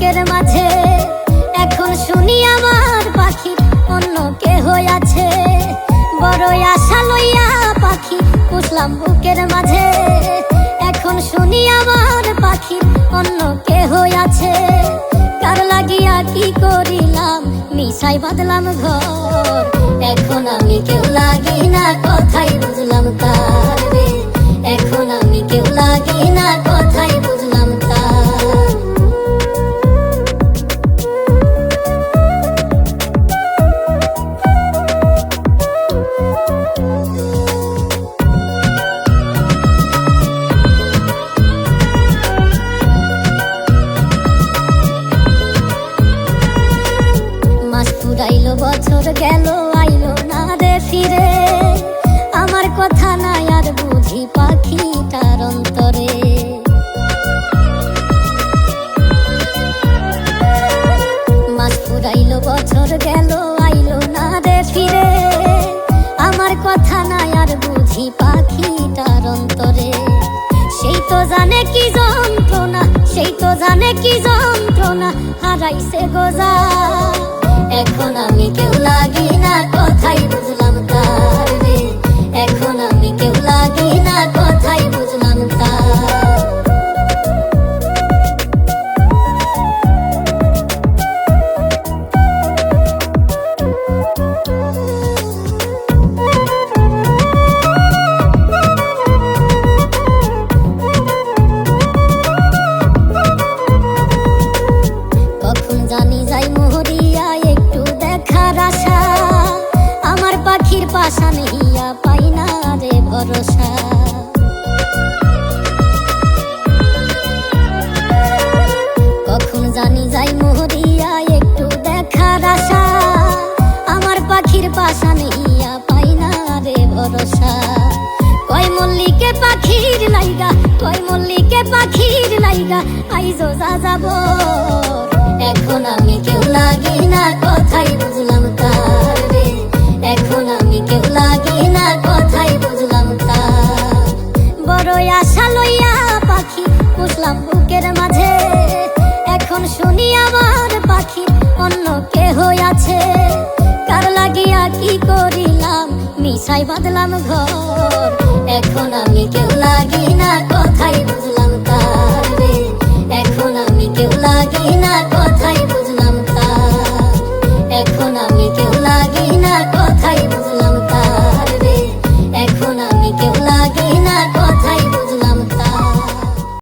বুকের মাঝে। এখন শুনি আমার পাখি অন্য কেহ আছে। বড় আশা লইয়া পাখি পুষলাম বুকের মাঝে। এখন শুনি আমার পাখি অন্য কেহ আছে। কার লাগিয়া কি করিলাম মিশাই বাঁধলাম ঘর। এখন আমি কেউ লাগি না কথাই বুঝলাম তার রে। এখন আমি কেউ লাগি না কথাই বুঝলাম তার। মাস ফুরাইলো বছর গেল আইলো না রে ফিরে। আমার কথা নাই আর বুঝি পাখিটার অন্তরে। মাস ফুরাইলো বছর গেল আইলো না রে ফিরে। আমার কথা নাই আর বুঝি পাখিটার অন্তরে। সেই তো জানে কি যন্ত্রণা, সেই তো জানে কি যন্ত্রণা হারাইছে গোজা। এখন আমি কেউ লাগি না কথাই বুঝলাম তার রে। এখন আমি কেউ লাগি না কথাই বুঝলাম তার। কখন জানি যাই মোহরিয়া একটু দেখার আশা। আমার পাখির পাশা নেহিয়া পাই না রে ভরসা। কখন জানি যাই মোহরিয়া একটু দেখার আশা। আমার পাখির পাশা নেহিয়া পাই না রে ভরসা। কয় মল্লিকে পাখির লাইগা, কয় মল্লিকে পাখির লাইগা আইজো যা যাব। এখন আমি কেউ লাগি না কথাই বুঝলাম তার রে। এখন আমি কেউ লাগি না কথাই বুঝলাম তার। বড় আশা লইয়া পাখি পুষলাম বুকের মাঝে। এখন শুনি আমার পাখি অন্য কেহ আছে। কার লাগিয়া কি করিলাম মিশাই বাঁধলাম ঘর। এখন আমি কেউ লাগি